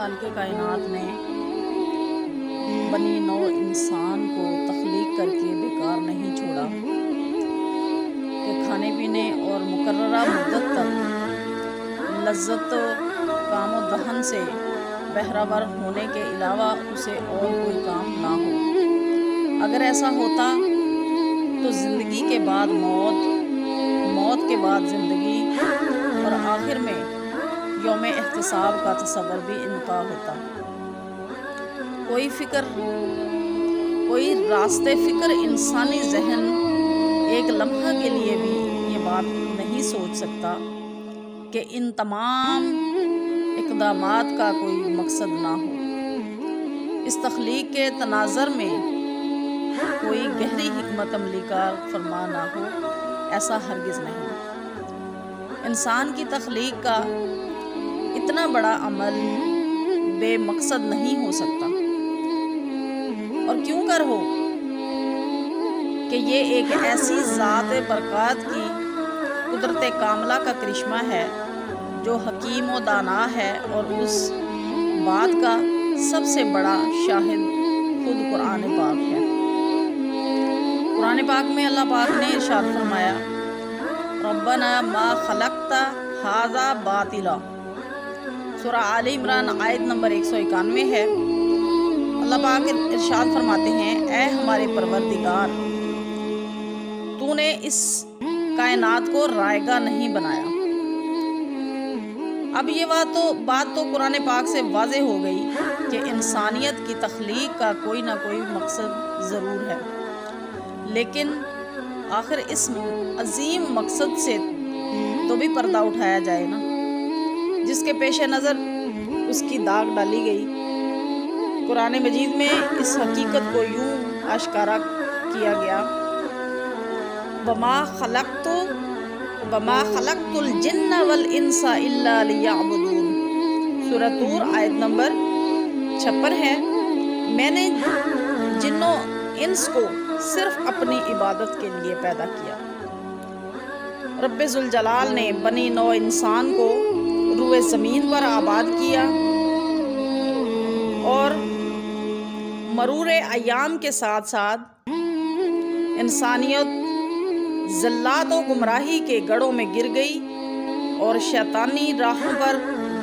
خالق کائنات نے بنی نو انسان کو تخلیق کر کے بیکار نہیں چھوڑا کہ کھانے پینے اور مقررہ مدت تک لذت و کام و دہن سے بہرہور ہونے کے علاوہ اسے اور کوئی کام نہ ہو۔ اگر ایسا ہوتا تو زندگی کے بعد موت، موت کے بعد زندگی اور آخر میں یوم احتساب کا تصور بھی ان کا ہوتا۔ کوئی فکر، کوئی راستہ فکر انسانی ذہن ایک لمحہ کے لیے بھی یہ بات نہیں سوچ سکتا کہ ان تمام اقدامات کا کوئی مقصد نہ ہو۔ اس تخلیق کے تناظر میں کوئی گہری حکمت عملی کا فرما نہ ہو، ایسا ہرگز نہیں۔ انسان کی تخلیق کا اتنا بڑا عمل بے مقصد نہیں ہو سکتا، اور کیوں کر ہو کہ یہ ایک ایسی ذات برکات کی قدرت کاملہ کا کرشمہ ہے جو حکیم و دانا ہے، اور اس بات کا سب سے بڑا شاہد خود قرآن پاک ہے۔ قرآن پاک میں اللہ پاک نے ارشاد فرمایا، ربنا ما خلقت ھذا باطلا۔ سورہ آل عمران آیت نمبر 191 ہے۔ اللہ پاک ارشاد فرماتے ہیں، اے ہمارے پروردگار، تو نے اس کائنات کو رائگاں نہیں بنایا۔ اب یہ بات تو قرآن پاک سے واضح ہو گئی کہ انسانیت کی تخلیق کا کوئی نہ کوئی مقصد ضرور ہے، لیکن آخر اس عظیم مقصد سے تو بھی پردہ اٹھایا جائے نا، جس کے پیش نظر اس کی داغ ڈالی گئی۔ قرآن مجید میں اس حقیقت کو یوں آشکارا کیا گیا، وَمَا خَلَقْتُ الْجِنَّ وَالْإِنسَ إِلَّا لِيَعْبُدُونَ۔ سورہ طور آیت نمبر 56 ہے، میں نے جنوں انس کو صرف اپنی عبادت کے لیے پیدا کیا۔ رب ذوالجلال نے بنی نو انسان کو روئے زمین پر آباد کیا، اور مرور ایام کے ساتھ ساتھ انسانیت ذلات و گمراہی کے گڑھوں میں گر گئی اور شیطانی راہوں پر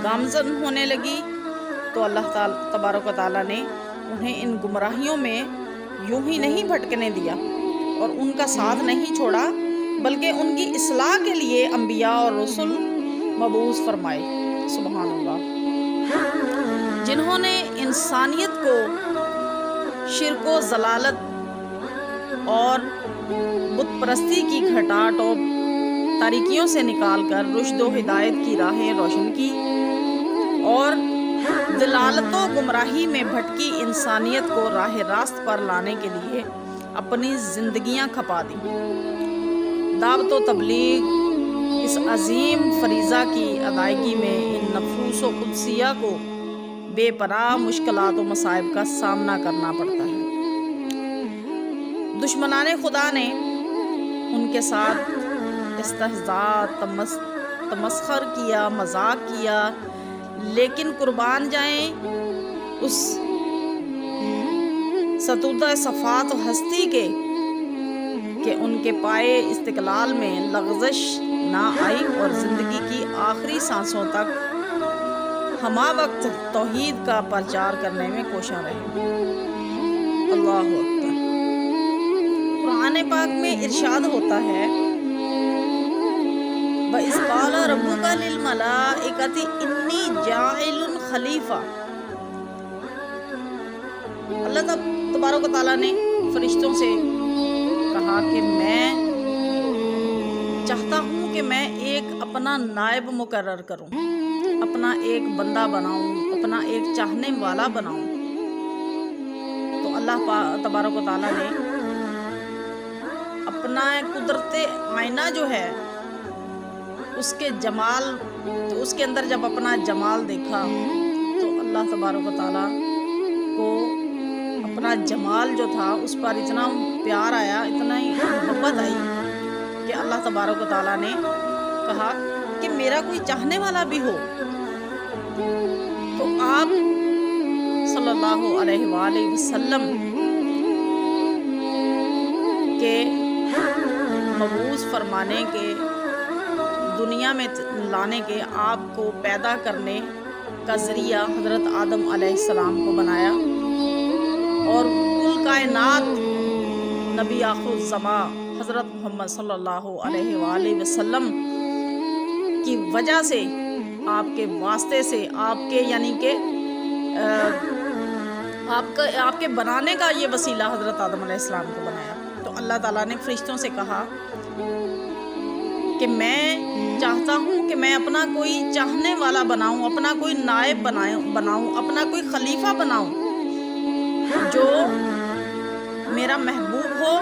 گامزن ہونے لگی، تو اللہ تبارک و تعالیٰ نے انہیں ان گمراہیوں میں یوں ہی نہیں بھٹکنے دیا اور ان کا ساتھ نہیں چھوڑا، بلکہ ان کی اصلاح کے لیے انبیاء اور رسول مبعوث فرمائے۔ سبحان اللہ، جنہوں نے انسانیت کو شرک و ضلالت اور بت پرستی کی گھٹاٹ اور تاریکیوں سے نکال کر رشد و ہدایت کی راہیں روشن کی، اور ضلالت و گمراہی میں بھٹکی انسانیت کو راہ راست پر لانے کے لیے اپنی زندگیاں کھپا دیں۔ دعوت و تبلیغ اس عظیم فریضہ کی ادائیگی میں ان نفوس و قدسیہ کو بے پناہ مشکلات و مصائب کا سامنا کرنا پڑتا ہے۔ دشمنان خدا نے ان کے ساتھ استہزاء، تمسخر کیا، مذاق کیا، لیکن قربان جائیں اس ستودہ صفات و ہستی کے کہ ان کے پائے استقلال میں لغزش نہ آئی، اور زندگی کی آخری سانسوں تک ہمہ وقت توحید کا پرچار کرنے میں کوشاں رہے۔ اللہ اکبر۔ قرآن پاک میں ارشاد ہوتا ہے، وَإِذْ قَالَ رَبُّكَ لِلْمَلَائِكَةِ إِنِّي جَاعِلٌ خَلِيفَةً۔ اللہ تبارک و تعالیٰ نے فرشتوں سے کہا کہ میں چاہتا ہوں کہ میں ایک اپنا نائب مقرر کروں، اپنا ایک بندہ بناؤں، اپنا ایک چاہنے والا بناؤں۔ تو اللہ تبارک و تعالیٰ نے اپنا قدرت آئینہ جو ہے اس کے جمال، تو اس کے اندر جب اپنا جمال دیکھا تو اللہ تبارک و تعالیٰ کو اپنا جمال جو تھا اس پر اتنا پیار آیا، اتنا ہی محبت آئی کہ اللہ تبارک و تعالیٰ نے کہا کہ میرا کوئی چاہنے والا بھی ہو تو آپ صلی اللہ علیہ وآلہ وسلم کے مبعوث فرمانے کے، دنیا میں لانے کے، آپ کو پیدا کرنے کا ذریعہ حضرت آدم علیہ السلام کو بنایا، اور کل کائنات نبی آخر الزمان حضرت محمد صلی اللہ علیہ وآلہ وسلم کی وجہ سے، آپ کے واسطے سے، آپ کے یعنی کہ آپ کے بنانے کا یہ وسیلہ حضرت آدم علیہ السلام کو بنایا۔ تو اللہ تعالیٰ نے فرشتوں سے کہا کہ میں چاہتا ہوں کہ میں اپنا کوئی چاہنے والا بناؤں، اپنا کوئی نائب بناؤں، اپنا کوئی خلیفہ بناؤں جو میرا محبوب ہو،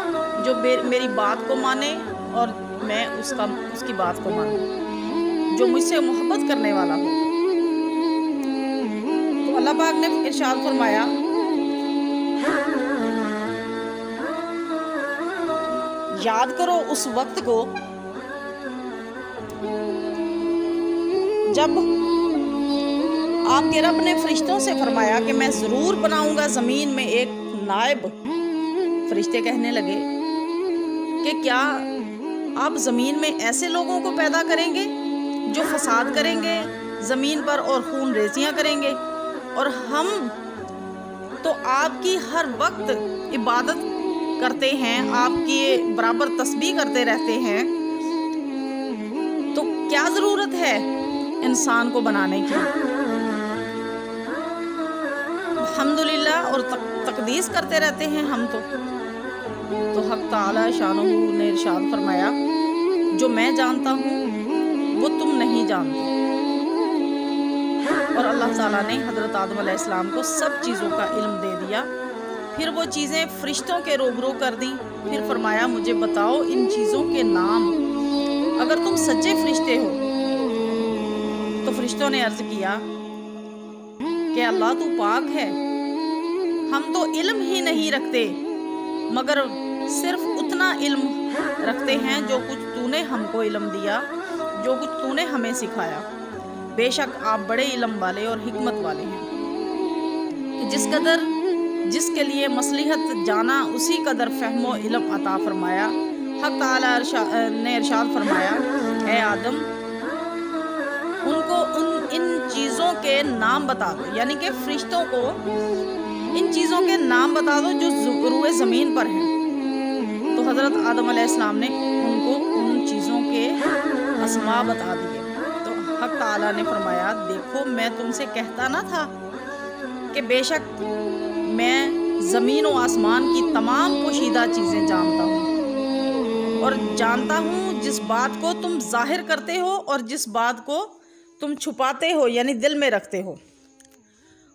جو میری بات کو مانے اور میں اس کی بات کو مانوں، جو مجھ سے محبت کرنے والا ہو۔ تو اللہ پاک نے ارشاد فرمایا یاد کرو اس وقت کو جب آپ کے رب نے فرشتوں سے فرمایا کہ میں ضرور بناؤں گا زمین میں ایک نائب۔ فرشتے کہنے لگے کہ کیا آپ زمین میں ایسے لوگوں کو پیدا کریں گے جو فساد کریں گے زمین پر اور خون ریزیاں کریں گے، اور ہم تو آپ کی ہر وقت عبادت کرتے ہیں، آپ کی برابر تسبیح کرتے رہتے ہیں، تو کیا ضرورت ہے انسان کو بنانے کی؟ الحمدللہ اور تقدیس کرتے رہتے ہیں ہم تو حق تعالی شانہ نے ارشاد فرمایا جو میں جانتا ہوں وہ تم نہیں جانتے۔ اور اللہ تعالیٰ نے حضرت آدم علیہ السلام کو سب چیزوں کا علم دے دیا، پھر وہ چیزیں فرشتوں کے روبرو کر دیں، پھر فرمایا مجھے بتاؤ ان چیزوں کے نام، اگر تم سچے فرشتے ہو۔ تو فرشتوں نے عرض کیا کہ اللہ تو پاک ہے، ہم تو علم ہی نہیں رکھتے مگر صرف اتنا علم رکھتے ہیں جو کچھ تو نے ہم کو علم دیا، جو کچھ تو نے ہمیں سکھایا، بے شک آپ بڑے علم والے اور حکمت والے ہیں۔ جس کے لیے مصلحت جانا اسی قدر فہم و علم عطا فرمایا۔ حق تعالی نے ارشاد فرمایا اے آدم ان کو ان چیزوں کے نام بتا دو، یعنی کہ فرشتوں کو ان چیزوں کے نام بتا دو جو روئے زمین پر ہیں۔ تو حضرت آدم علیہ السلام نے ان کو ان چیزوں کے اسماء بتا دیے۔ تو حق تعالیٰ نے فرمایا دیکھو میں تم سے کہتا نہ تھا کہ بے شک میں زمین و آسمان کی تمام پوشیدہ چیزیں جانتا ہوں، اور جانتا ہوں جس بات کو تم ظاہر کرتے ہو اور جس بات کو تم چھپاتے ہو یعنی دل میں رکھتے ہو۔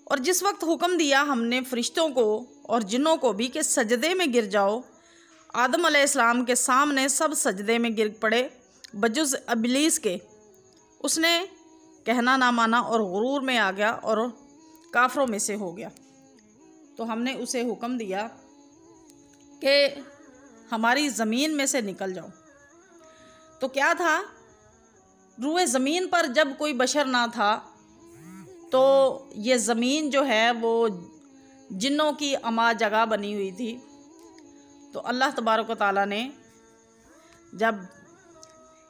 اور جس وقت حکم دیا ہم نے فرشتوں کو اور جنوں کو بھی کہ سجدے میں گر جاؤ، آدم علیہ السلام کے سامنے سب سجدے میں گر پڑے بجز ابلیس کے۔ اس نے کہنا نہ مانا اور غرور میں آ گیا اور کافروں میں سے ہو گیا۔ تو ہم نے اسے حکم دیا کہ ہماری زمین میں سے نکل جاؤ۔ تو کیا تھا، روئے زمین پر جب کوئی بشر نہ تھا تو یہ زمین جو ہے وہ جنوں کی اما جگہ بنی ہوئی تھی۔ تو اللہ تبارک و تعالیٰ نے جب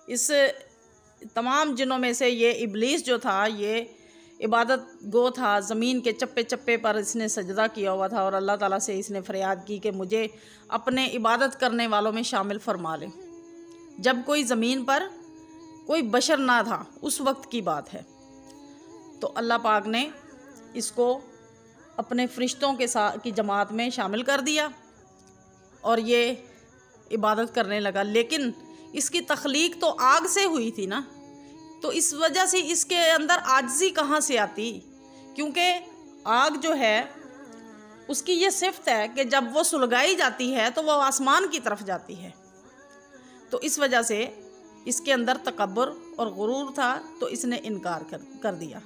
اس تمام جنوں میں سے یہ ابلیس جو تھا یہ عبادت گو تھا، زمین کے چپے چپے پر اس نے سجدہ کیا ہوا تھا، اور اللہ تعالیٰ سے اس نے فریاد کی کہ مجھے اپنے عبادت کرنے والوں میں شامل فرما لے۔ جب کوئی زمین پر کوئی بشر نہ تھا، اس وقت کی بات ہے۔ تو اللہ پاک نے اس کو اپنے فرشتوں کے ساتھ کی جماعت میں شامل کر دیا اور یہ عبادت کرنے لگا۔ لیکن اس کی تخلیق تو آگ سے ہوئی تھی نا، تو اس وجہ سے اس کے اندر عاجزی کہاں سے آتی، کیونکہ آگ جو ہے اس کی یہ صفت ہے کہ جب وہ سلگائی جاتی ہے تو وہ آسمان کی طرف جاتی ہے۔ تو اس وجہ سے اس کے اندر تکبر اور غرور تھا، تو اس نے انکار کر دیا۔